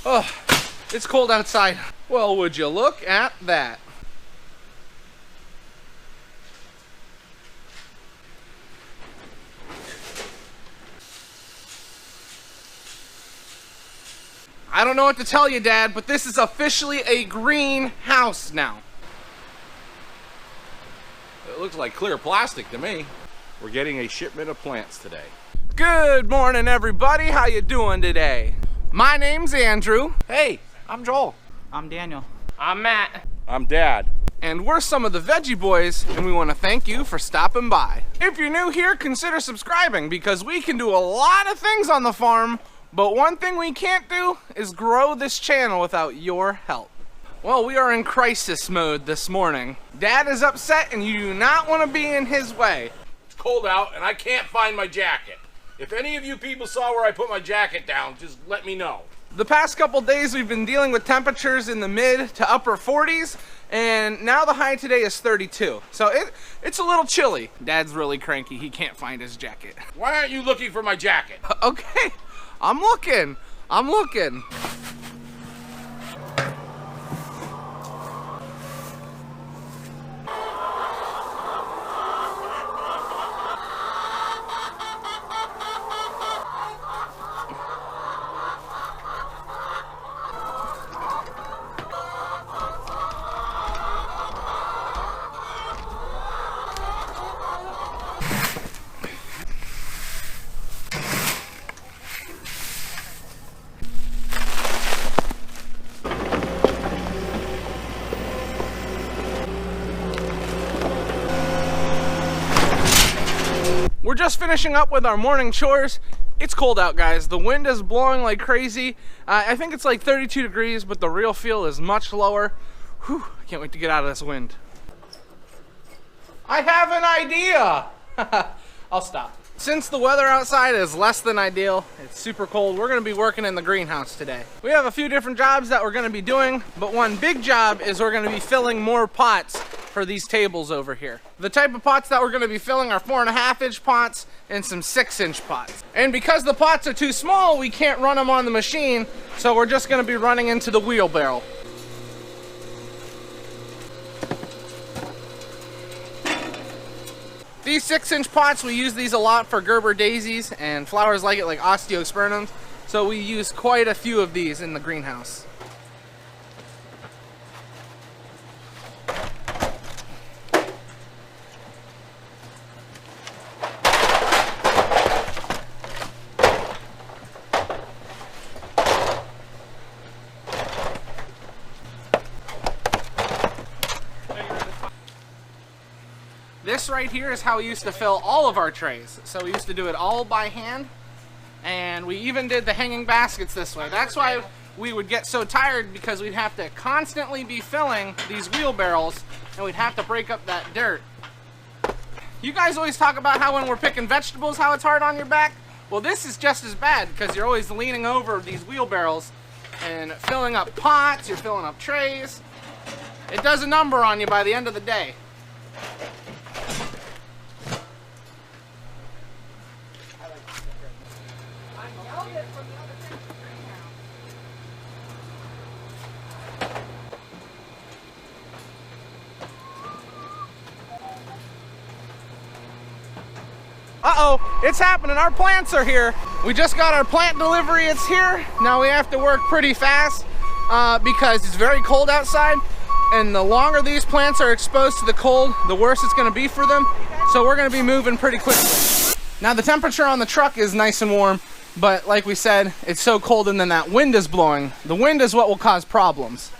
Oh, it's cold outside. Well, would you look at that? I don't know what to tell you, Dad, but this is officially a greenhouse now. It looks like clear plastic to me. We're getting a shipment of plants today. Good morning, everybody. How you doing today? My name's Andrew. Hey, I'm Joel. I'm Daniel. I'm Matt. I'm Dad. And we're some of the Veggie Boys, and we want to thank you for stopping by. If you're new here, consider subscribing because we can do a lot of things on the farm, but one thing we can't do is grow this channel without your help. Well, we are in crisis mode this morning. Dad is upset and you do not want to be in his way. It's cold out and I can't find my jacket. If any of you people saw where I put my jacket down, just let me know. The past couple days we've been dealing with temperatures in the mid to upper 40s, and now the high today is 32. So it's a little chilly. Dad's really cranky. He can't find his jacket. Why aren't you looking for my jacket? Okay, I'm looking. We're just finishing up with our morning chores. It's cold out, guys. The wind is blowing like crazy. I think it's like 32 degrees, but the real feel is much lower. Whew, I can't wait to get out of this wind. I have an idea. I'll stop. Since the weather outside is less than ideal, it's super cold, we're gonna be working in the greenhouse today. We have a few different jobs that we're gonna be doing, but one big job is we're gonna be filling more pots for these tables over here. The type of pots that we're gonna be filling are 4.5-inch pots and some 6-inch pots. And because the pots are too small, we can't run them on the machine, so we're just gonna be running into the wheelbarrow. These 6-inch pots, we use these a lot for Gerber daisies and flowers like it, like osteospermums. So we use quite a few of these in the greenhouse. This right here is how we used to fill all of our trays. So we used to do it all by hand, and we even did the hanging baskets this way. That's why we would get so tired, because we'd have to constantly be filling these wheelbarrows and we'd have to break up that dirt. You guys always talk about how when we're picking vegetables, how it's hard on your back. Well, this is just as bad because you're always leaning over these wheelbarrows and filling up pots, you're filling up trays. It does a number on you by the end of the day. Uh-oh, it's happening. Our plants are here. We just got our plant delivery. It's here. Now we have to work pretty fast because it's very cold outside. And the longer these plants are exposed to the cold, the worse it's going to be for them. So we're going to be moving pretty quickly. Now the temperature on the truck is nice and warm, but like we said, it's so cold and then that wind is blowing. The wind is what will cause problems.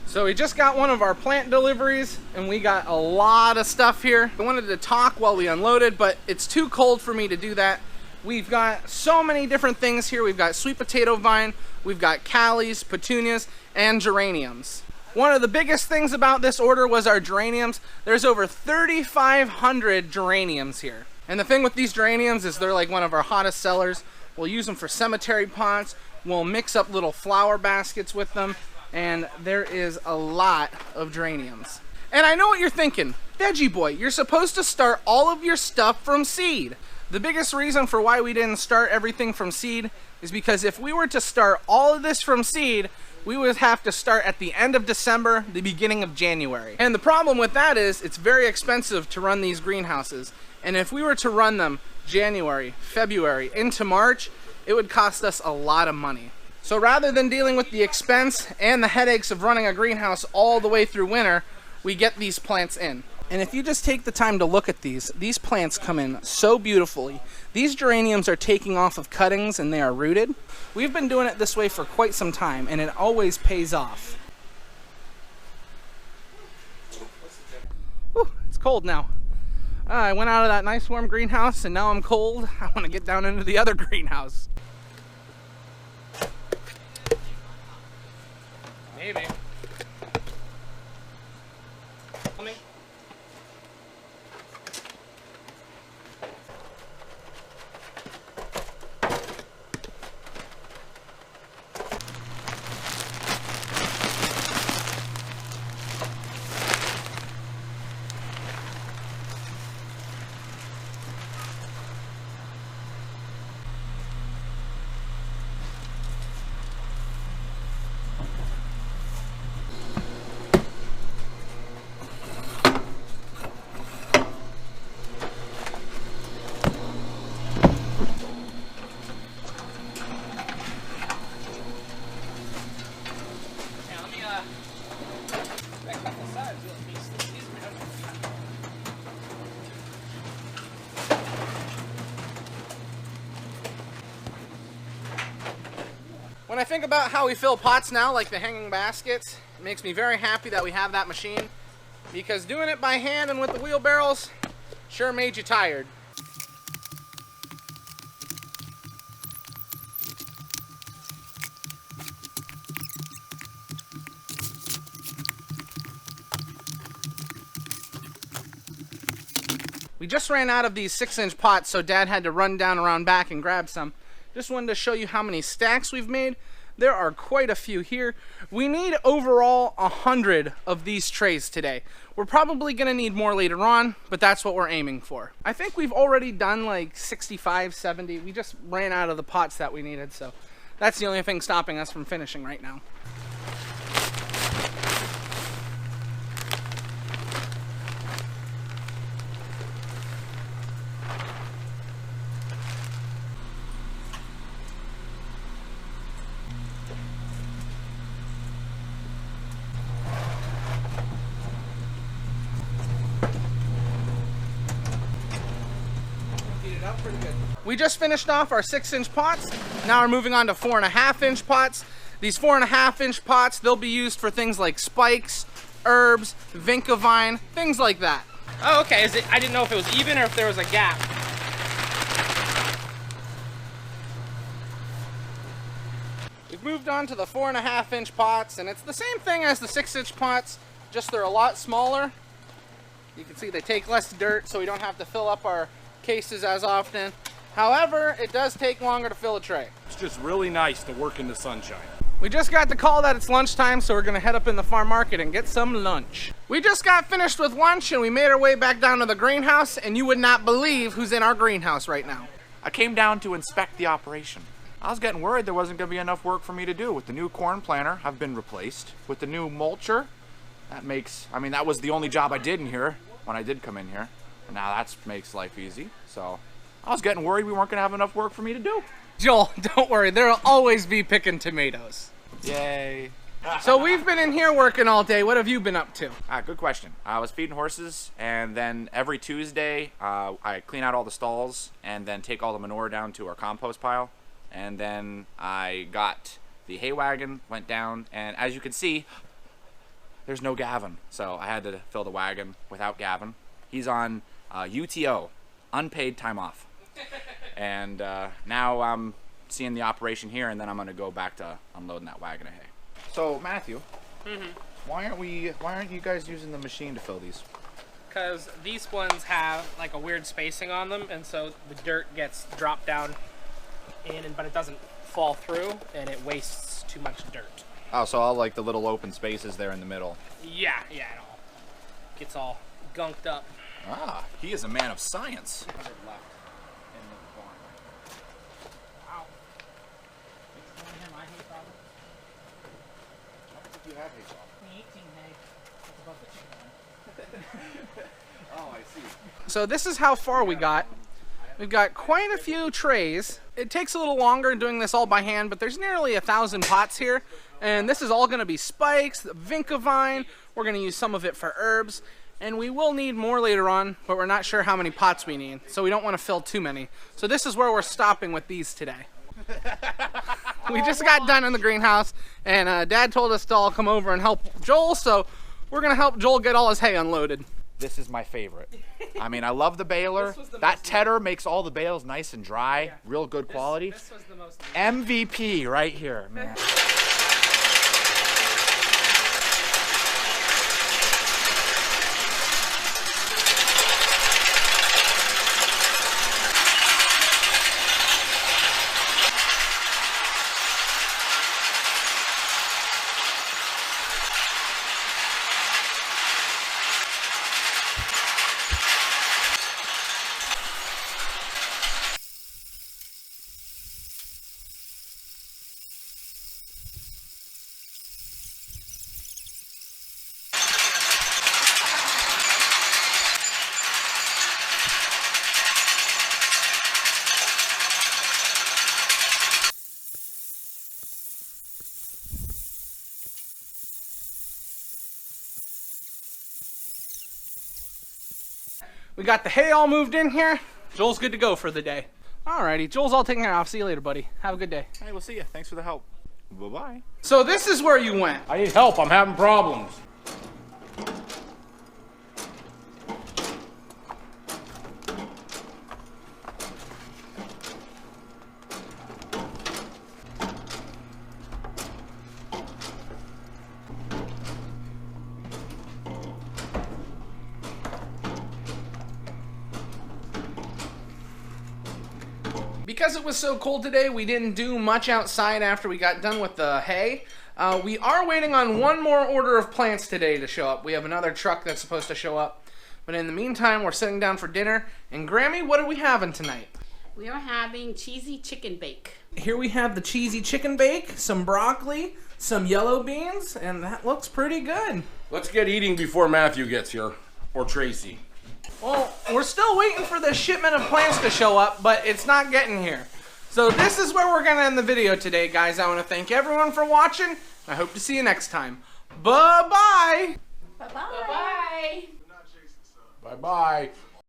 So we just got one of our plant deliveries and we got a lot of stuff here. I wanted to talk while we unloaded, but it's too cold for me to do that. We've got so many different things here. We've got sweet potato vine, we've got callies, petunias, and geraniums. One of the biggest things about this order was our geraniums. There's over 3,500 geraniums here. And the thing with these geraniums is they're like one of our hottest sellers. We'll use them for cemetery pots. We'll mix up little flower baskets with them. And there is a lot of geraniums. And I know what you're thinking. Veggie Boy, you're supposed to start all of your stuff from seed. The biggest reason for why we didn't start everything from seed is because if we were to start all of this from seed, we would have to start at the end of December, the beginning of January. And the problem with that is it's very expensive to run these greenhouses. And if we were to run them January, February, into March, it would cost us a lot of money. So rather than dealing with the expense and the headaches of running a greenhouse all the way through winter, we get these plants in. And if you just take the time to look at these plants come in so beautifully. These geraniums are taking off of cuttings and they are rooted. We've been doing it this way for quite some time and it always pays off. Whew, it's cold now. I went out of that nice warm greenhouse and now I'm cold. I want to get down into the other greenhouse. Maybe. When I think about how we fill pots now, like the hanging baskets, it makes me very happy that we have that machine, because doing it by hand and with the wheelbarrows sure made you tired. We just ran out of these 6-inch pots, so Dad had to run down around back and grab some. Just wanted to show you how many stacks we've made. There are quite a few here. We need overall 100 of these trays today. We're probably gonna need more later on, but that's what we're aiming for. I think we've already done like 65, 70. We just ran out of the pots that we needed, so that's the only thing stopping us from finishing right now. We just finished off our 6-inch pots. Now we're moving on to 4.5-inch pots. These 4.5-inch pots, they'll be used for things like spikes, herbs, vinca vine, things like that. Oh, okay. I didn't know if it was even or if there was a gap. We've moved on to the 4.5-inch pots, and it's the same thing as the 6-inch pots, just they're a lot smaller. You can see they take less dirt, so we don't have to fill up our cases as often. However, it does take longer to fill a tray. It's just really nice to work in the sunshine. We just got the call that it's lunchtime, so we're gonna head up in the farm market and get some lunch. We just got finished with lunch and we made our way back down to the greenhouse, and you would not believe who's in our greenhouse right now. I came down to inspect the operation. I was getting worried there wasn't going to be enough work for me to do. With the new corn planter, I've been replaced. With the new mulcher, that was the only job I did in here when I did come in here. And now that makes life easy. So I was getting worried we weren't going to have enough work for me to do. Joel, don't worry, there'll always be picking tomatoes. Yay. So we've been in here working all day. What have you been up to? Good question. I was feeding horses, and then every Tuesday I clean out all the stalls and then take all the manure down to our compost pile. And then I got the hay wagon, went down, and as you can see, there's no Gavin. So I had to fill the wagon without Gavin. He's on UTO, unpaid time off. And now I'm seeing the operation here, and then I'm gonna go back to unloading that wagon of hay. So Matthew, why aren't you guys using the machine to fill these? Because these ones have like a weird spacing on them, and so the dirt gets dropped down but it doesn't fall through, and it wastes too much dirt. Oh, so all like the little open spaces there in the middle. Yeah, it all gets all gunked up. Ah, he is a man of science. Wow. You have hay saw. 18 hay. That's above the chicken one. Oh, I see. So this is how far we got. We've got quite a few trays. It takes a little longer doing this all by hand, but there's nearly 1,000 pots here. And this is all gonna be spikes, vinca vine. We're gonna use some of it for herbs. And we will need more later on, but we're not sure how many pots we need. So we don't wanna fill too many. So this is where we're stopping with these today. We just got done in the greenhouse, and Dad told us to all come over and help Joel, so we're gonna help Joel get all his hay unloaded. This is my favorite. I mean, I love the baler. That tedder makes all the bales nice and dry, real good quality. This was the most MVP right here, man. We got the hay all moved in here. Joel's good to go for the day. Alrighty, Joel's all taken care of. See you later, buddy. Have a good day. Hey, we'll see you. Thanks for the help. Bye-bye. So this is where you went. I need help. I'm having problems. Because it was so cold today, we didn't do much outside after we got done with the hay. We are waiting on one more order of plants today to show up. We have another truck that's supposed to show up. But in the meantime, we're sitting down for dinner. And Grammy, what are we having tonight? We are having cheesy chicken bake. Here we have the cheesy chicken bake, some broccoli, some yellow beans, and that looks pretty good. Let's get eating before Matthew gets here, or Tracy. Well, we're still waiting for the shipment of plants to show up, but it's not getting here. So this is where we're going to end the video today, guys. I want to thank everyone for watching. I hope to see you next time. Bye-bye. Bye-bye. Bye-bye. Bye-bye.